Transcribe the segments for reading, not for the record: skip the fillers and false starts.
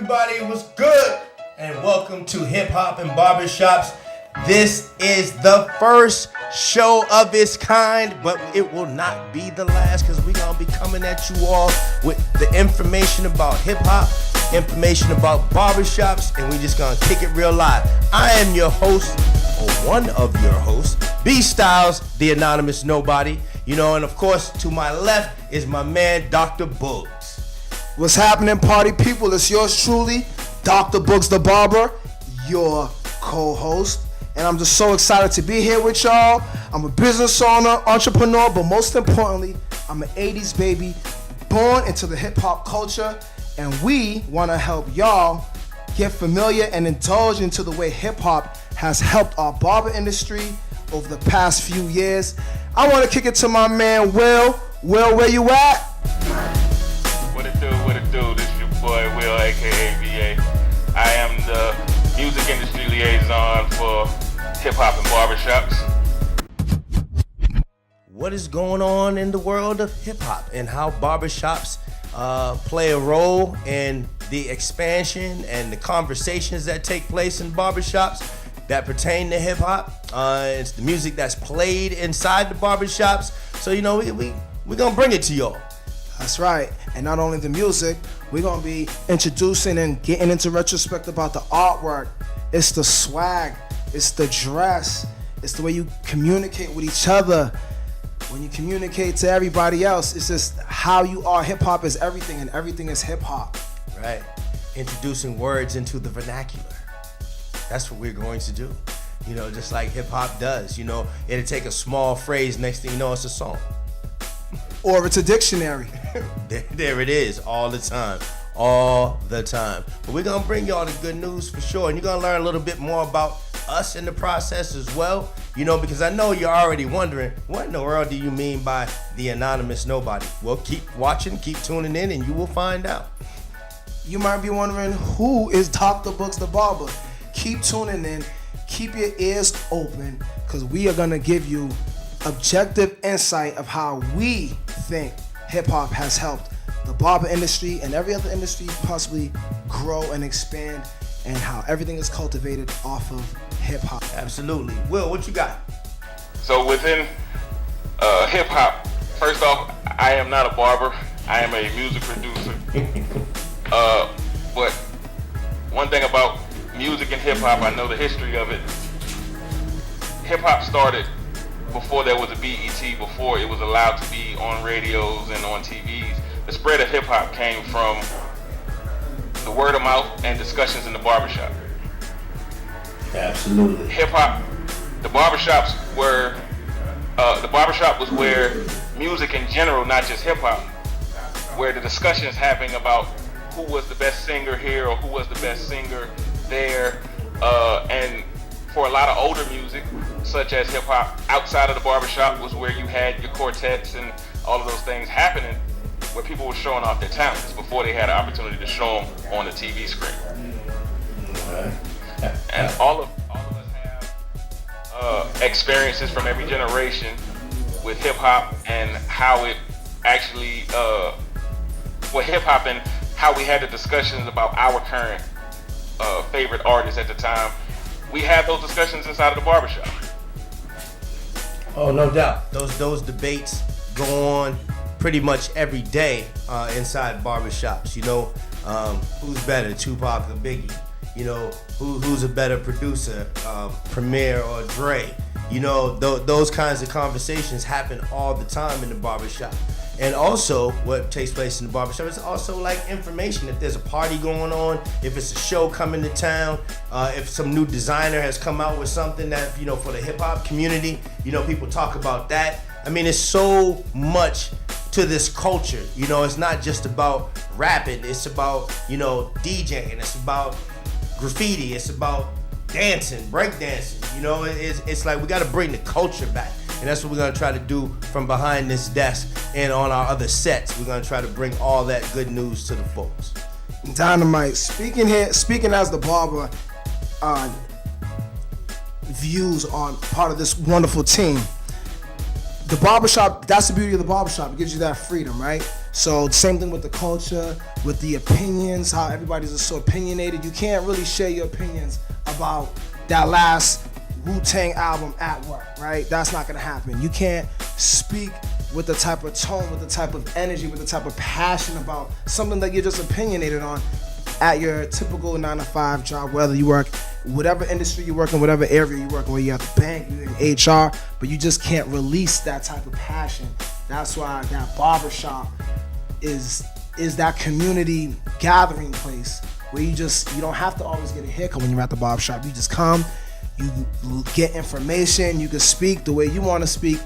everybody, what's good? And welcome to Hip Hop and Barbershops. This is the first show of its kind, but it will not be the last because we're going to be coming at you all with the information about hip hop, information about barbershops, and we just going to kick it real live. I am your host, or one of your hosts, B Styles, the anonymous nobody. You know, and of course, to my left is my man, Dr. Boogs. What's happening, party people? It's yours truly, Dr. Boogs the Barber, your co-host. And I'm just so excited to be here with y'all. I'm a business owner, entrepreneur, but most importantly, I'm an 80s baby, born into the hip hop culture. And we want to help y'all get familiar and indulge into the way hip hop has helped our barber industry over the past few years. I want to kick it to my man, Will. Will, where you at? What it do? This is your boy, Will, aka VA. I am the music industry liaison for Hip Hop and Barbershops. What is going on in the world of hip hop and how barbershops play a role in the expansion and the conversations that take place in barbershops that pertain to hip hop. It's the music that's played inside the barbershops. So, you know, we're going to bring it to y'all. That's right. And not only the music, we're going to be introducing and getting into retrospect about the artwork. It's the swag. It's the dress. It's the way you communicate with each other. When you communicate to everybody else, it's just how you are. Hip hop is everything, and everything is hip hop. Right. Introducing words into the vernacular. That's what we're going to do. You know, just like hip hop does. You know, it'll take a small phrase, next thing you know, it's a song. Or it's a dictionary. There it is, all the time. All the time. But we're going to bring y'all the good news for sure. And you're going to learn a little bit more about us in the process as well. You know, because I know you're already wondering, what in the world do you mean by the anonymous nobody? Well, keep watching, keep tuning in, and you will find out. You might be wondering, who is Dr. Boogs the Barber? Keep tuning in. Keep your ears open, because we are going to give you objective insight of how we think hip-hop has helped the barber industry and every other industry possibly grow and expand, and how everything is cultivated off of hip-hop. Absolutely. Will, what you got? So within hip-hop, first off, I am not a barber. I am a music producer. But one thing about music and hip-hop, I know the history of it. Hip-hop started before there was a BET, before it was allowed to be on radios and on TVs. The spread of hip-hop came from the word of mouth and discussions in the barbershop. Absolutely. Hip-hop, the barbershop was where music in general, not just hip-hop, where the discussions happening about who was the best singer here or who was the best singer there, and for a lot of older music, such as hip-hop, outside of the barbershop was where you had your quartets and all of those things happening, where people were showing off their talents before they had an opportunity to show them on the TV screen. And all of us have experiences from every generation with hip-hop and how it actually, hip-hop and how we had the discussions about our current favorite artists at the time. We had those discussions inside of the barbershop. Oh, no doubt. Those debates go on pretty much every day inside barbershops. You know, who's better, Tupac or Biggie? You know, who's a better producer, Premier or Dre? You know, those kinds of conversations happen all the time in the barbershop. And also, what takes place in the barbershop is also like information. If there's a party going on, if it's a show coming to town, if some new designer has come out with something that, you know, for the hip hop community, you know, people talk about that. I mean, it's so much to this culture. You know, it's not just about rapping. It's about, you know, DJing. It's about graffiti. It's about dancing, break dancing. You know, it's like we got to bring the culture back. And that's what we're going to try to do from behind this desk and on our other sets. We're going to try to bring all that good news to the folks. Dynamite. Speaking as the barber, views on part of this wonderful team. The barbershop, that's the beauty of the barbershop. It gives you that freedom, right? So same thing with the culture, with the opinions, how everybody's just so opinionated. You can't really share your opinions about that last Wu-Tang album at work, right? That's not gonna happen. You can't speak with the type of tone, with the type of energy, with the type of passion about something that you're just opinionated on at your typical 9-to-5 job, whether you work, whatever industry you work in, whatever area you work in, whether you're at the bank, you're in HR, but you just can't release that type of passion. That's why that barbershop is that community gathering place where you don't have to always get a haircut when you're at the barbershop. You just come, you get information, you can speak the way you want to speak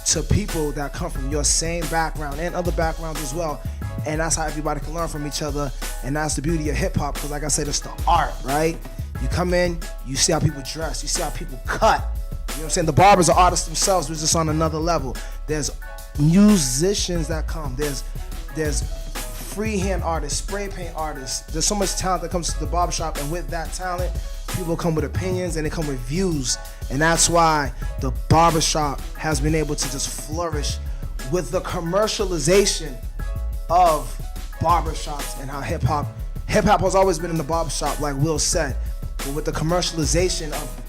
to people that come from your same background and other backgrounds as well. And that's how everybody can learn from each other. And that's the beauty of hip hop, because like I said, it's the art, right? You come in, you see how people dress, you see how people cut. You know what I'm saying? The barbers are artists themselves, but just on another level. There's musicians that come. There's freehand artists, spray paint artists. There's so much talent that comes to the barbershop, and with that talent, people come with opinions and they come with views. And that's why the barbershop has been able to just flourish with the commercialization of barbershops and how hip hop has always been in the barbershop, like Will said. But with the commercialization of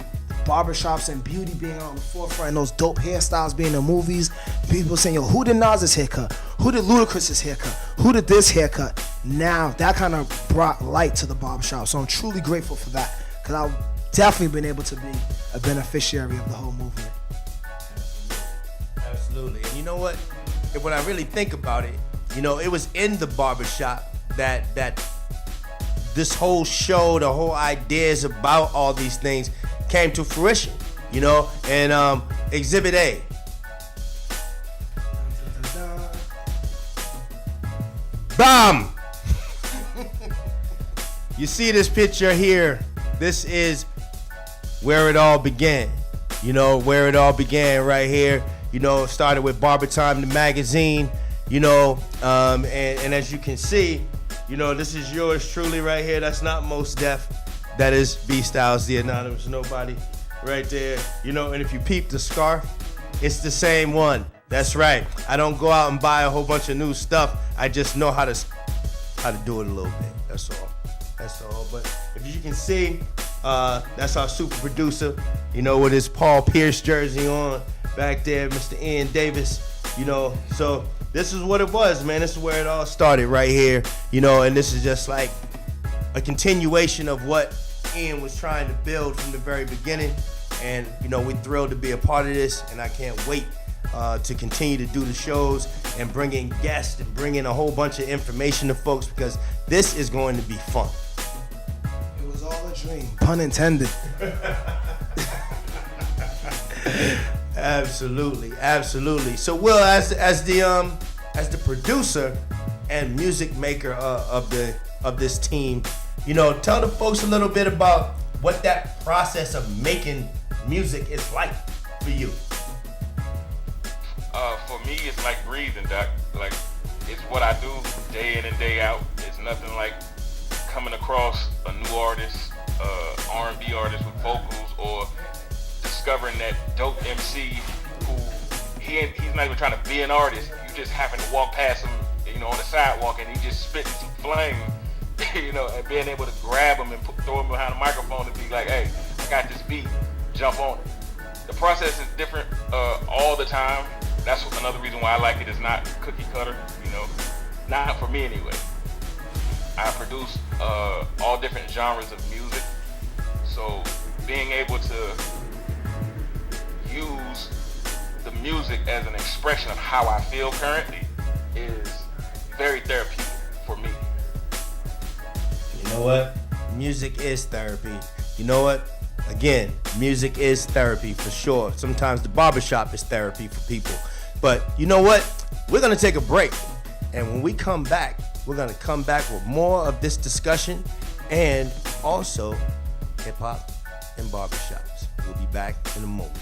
barbershops and beauty being on the forefront and those dope hairstyles being in movies, people saying, yo, who did Nas's haircut? Who did Ludacris's haircut? Who did this haircut? Now, that kind of brought light to the barbershop. So I'm truly grateful for that, because I've definitely been able to be a beneficiary of the whole movement. Absolutely. And you know what? When I really think about it, you know, it was in the barbershop that this whole show, the whole ideas about all these things came to fruition, you know? And Exhibit A. Bam! You see this picture here? This is where it all began. You know, where it all began right here. You know, it started with BARBERTIME, the magazine, you know, and as you can see, you know, this is yours truly right here. That's not Mos Def. That is B Styles, the anonymous nobody right there. You know, and if you peep the scarf, it's the same one. That's right. I don't go out and buy a whole bunch of new stuff. I just know how to do it a little bit. That's all. That's all. But if you can see, that's our super producer, you know, with his Paul Pierce jersey on back there, Mr. Ian Davis, you know. So this is what it was, man. This is where it all started right here, you know, and this is just like a continuation of what Ian was trying to build from the very beginning. And, you know, we're thrilled to be a part of this, and I can't wait to continue to do the shows and bring in guests and bring in a whole bunch of information to folks, because this is going to be fun. It was all a dream, pun intended. Absolutely, absolutely. So, Will, as the producer and music maker of this team, you know, tell the folks a little bit about what that process of making music is like for you. For me, it's like breathing, Doc. Like, it's what I do day in and day out. It's nothing like coming across a new artist, R&B artist with vocals, or discovering that dope MC who he's not even trying to be an artist. You just happen to walk past him, you know, on the sidewalk, and he just spitting some flame, you know, and being able to grab him and throw him behind the microphone and be like, hey, I got this beat, jump on it. The process is different all the time. That's another reason why I like it. It's not cookie cutter, you know, not for me anyway. I produce all different genres of music, so being able to use the music as an expression of how I feel currently is very therapeutic for me. You know what? Music is therapy. You know what? Again, music is therapy for sure. Sometimes the barbershop is therapy for people. But you know what? We're going to take a break. And when we come back, we're going to come back with more of this discussion and also hip hop and barbershops. We'll be back in a moment.